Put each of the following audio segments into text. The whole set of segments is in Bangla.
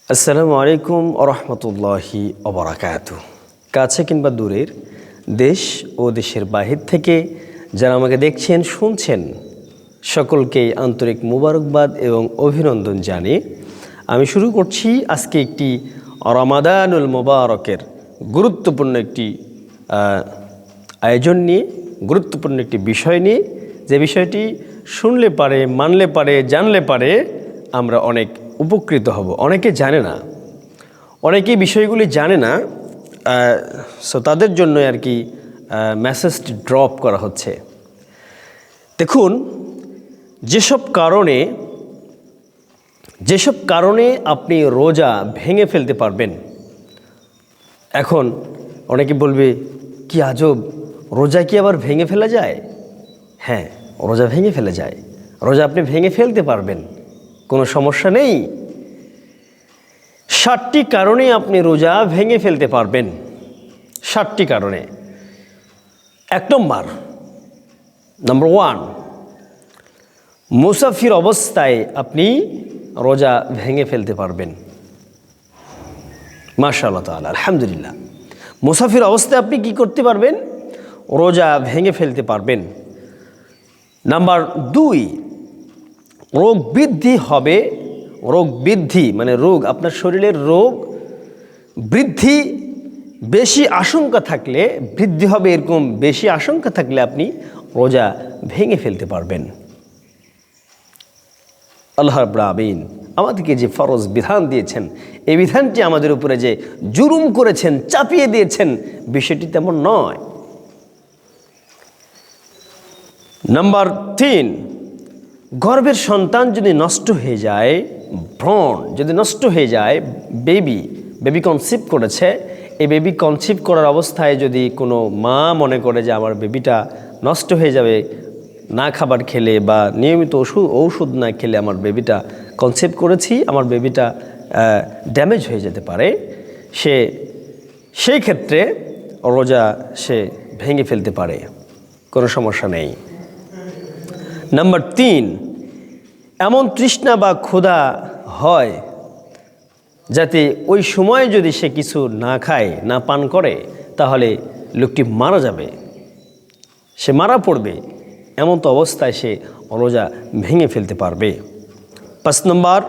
আসসালামু আলাইকুম ওরহমতুল্লাহি ওবারাকাতুহু। কাছে কিংবা দূরের, দেশ ও দেশের বাহির থেকে যারা আমাকে দেখছেন শুনছেন, সকলকেই আন্তরিক মুবারকবাদ এবং অভিনন্দন জানিয়ে আমি শুরু করছি আজকে একটি রমাদানুল মুবারকের গুরুত্বপূর্ণ একটি আয়োজন নিয়ে, গুরুত্বপূর্ণ একটি বিষয় নিয়ে, যে বিষয়টি শুনলে পারে, মানলে পারে, জানলে পারে আমরা অনেক উপকৃত হব। অনেকে জানে না, অনেকেই বিষয়গুলি জানে না, সো তাদের জন্য আর কি মেসেজটি ড্রপ করা হচ্ছে। দেখুন, যেসব কারণে আপনি রোজা ভেঙে ফেলতে পারবেন। এখন অনেকে বলবে, কি আজব, রোজা কি আবার ভেঙে ফেলা যায়? হ্যাঁ, রোজা ভেঙে ফেলা যায়। রোজা আপনি ভেঙে ফেলতে পারবেন, কোনো সমস্যা নেই। 7টি কারণে আপনি রোজা ভেঙে ফেলতে পারবেন। 7টি কারণে। 1 নম্বর 1, মুসাফির অবস্থায় আপনি রোজা ভেঙে ফেলতে পারবেন। মাশাআল্লাহ তাআলা, আলহামদুলিল্লাহ। মুসাফির অবস্থায় আপনি কি করতে পারবেন? রোজা ভেঙে ফেলতে পারবেন। নাম্বার 2, রোগ বৃদ্ধি হবে। রোগ বৃদ্ধি মানে রোগ, আপনার শরীরের রোগ বৃদ্ধি বেশি আশঙ্কা থাকলে, বৃদ্ধি হবে এরকম বেশি আশঙ্কা থাকলে আপনি রোজা ভেঙে ফেলতে পারবেন। আল্লাহ রাব্বুল আলামিন আমাদেরকে যে ফরজ বিধান দিয়েছেন, এই বিধানটি আমাদের উপরে যে জুলুম করেছেন, চাপিয়ে দিয়েছেন, বিষয়টি তেমন নয়। নাম্বার 3, গর্ভের সন্তান যদি নষ্ট হয়ে যায়, ভ্রূণ যদি নষ্ট হয়ে যায়, বেবি কনসিভ করেছে, এই বেবি কনসিভ করার অবস্থায় যদি কোনো মা মনে করে যে আমার বেবিটা নষ্ট হয়ে যাবে না খাবার খেলে বা নিয়মিত ঔষধ না খেলে, আমার বেবিটা কনসিভ করেছি, আমার বেবিটা ড্যামেজ হয়ে যেতে পারে, সেই ক্ষেত্রে রোজা সে ভেঙে ফেলতে পারে, কোনো সমস্যা নেই। নাম্বার 3, এমন তৃষ্ণা বা ক্ষুধা হয় যাতে ওই সময় যদি সে কিছু না খায়, না পান করে, তাহলে লোকটি মারা যাবে, সে মারা পড়বে। এমন তো অবস্থায় সে রোজা ভেঙে ফেলতে পারবে। 5 নম্বর,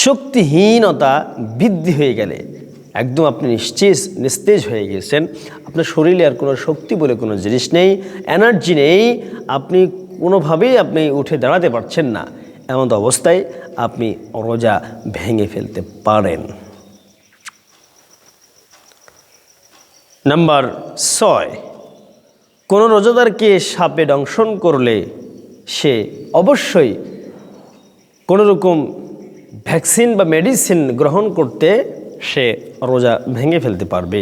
শক্তিহীনতা বৃদ্ধি হয়ে গেলে, একদম আপনি নিস্তেজ হয়ে গেছেন, আপনার শরীরে আর কোনো শক্তি বলে কোনো জিনিস নেই, এনার্জি নেই, আপনি কোনোভাবেই আপনি উঠে দাঁড়াতে পারছেন না, এমন অবস্থায় আপনি রোজা ভেঙে ফেলতে পারেন। নাম্বার 6, কোনো রোজাদারকে সাপে দংশন করলে সে অবশ্যই কোনো রকম ভ্যাকসিন বা মেডিসিন গ্রহণ করতে সে রোজা ভেঙে ফেলতে পারবে।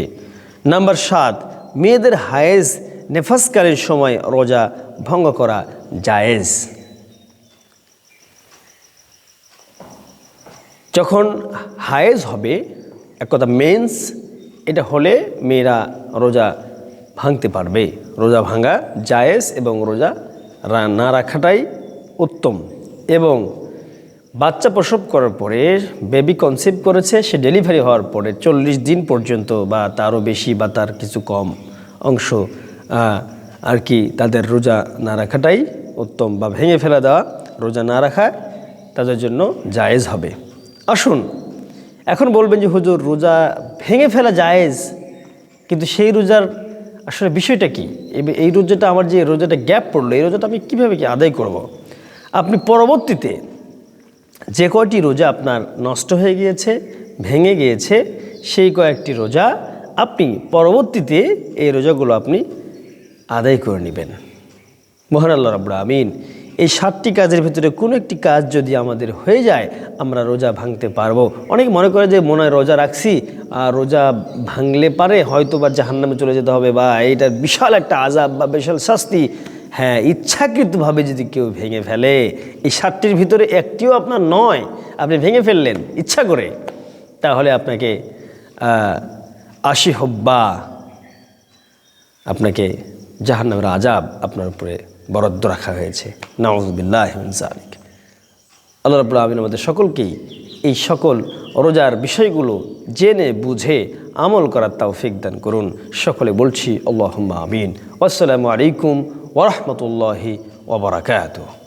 নাম্বার 7, মেয়েদের হায়েজ নেফাসকালীন সময় রোজা ভঙ্গ করা জায়েজ। যখন হায়েজ হবে, এক কথা মেন্স, এটা হলে মেয়েরা রোজা ভাঙতে পারবে। রোজা ভাঙা জায়েজ এবং রোজা না রাখাটাই উত্তম। এবং বাচ্চা প্রসব করার পরে, বেবি কনসিভ করেছে, সে ডেলিভারি হওয়ার পরে 40 দিন পর্যন্ত বা তারও বেশি বা তার কিছু কম অংশ আর কি তাদের রোজা না রাখাটাই উত্তম, বা ভেঙে ফেলা দেওয়া, রোজা না রাখা তাদের জন্য জায়েজ হবে। আসুন, এখন বলবেন যে হুজুর, রোজা ভেঙে ফেলা জায়েজ, কিন্তু সেই রোজার আসলে বিষয়টা কি? এই রোজাটা, আমার যে রোজাটা গ্যাপ পড়লো, এই রোজাটা আমি কীভাবে আদায় করব? আপনি পরবর্তীতে যে কয়টি রোজা আপনার নষ্ট হয়ে গিয়েছে, ভেঙে গিয়েছে, সেই কয়েকটি রোজা আপনি পরবর্তীতে এই রোজাগুলো আপনি আদায় করে নেবেন। মহান আল্লাহ রাব্বুল আমিন এই 7টি কাজের ভিতরে কোনো একটি কাজ যদি আমাদের হয়ে যায়, আমরা রোজা ভাঙতে পারবো। অনেকে মনে করে যে মনে হয় রোজা রাখছি, আর রোজা ভাঙলে পারে হয়তো বা জাহান্নামে চলে যেতে হবে, বা এইটার বিশাল একটা আযাব বা বিশাল শাস্তি। হ্যাঁ, ইচ্ছাকৃতভাবে যদি কেউ ভেঙে ফেলে, এই 7টির ভিতরে একটিও আপনার নয়, আপনি ভেঙে ফেললেন ইচ্ছা করে, তাহলে আপনাকে 80 হব্বা আপনাকে জাহান্নামের আযাব আপনার উপরে বরাদ্দ রাখা হয়েছে। নাউযুবিল্লাহি মিন যালিক। আল্লাহ রাব্বুল আলামিন আমাদের সকলকেই এই সকল রোজার বিষয়গুলো জেনে বুঝে আমল করার তৌফিক দান করুন। সকলে বলছি আল্লাহুম্মা আমিন। আসসালামু আলাইকুম ওয়া রাহমাতুল্লাহি ওয়া বারাকাতুহু।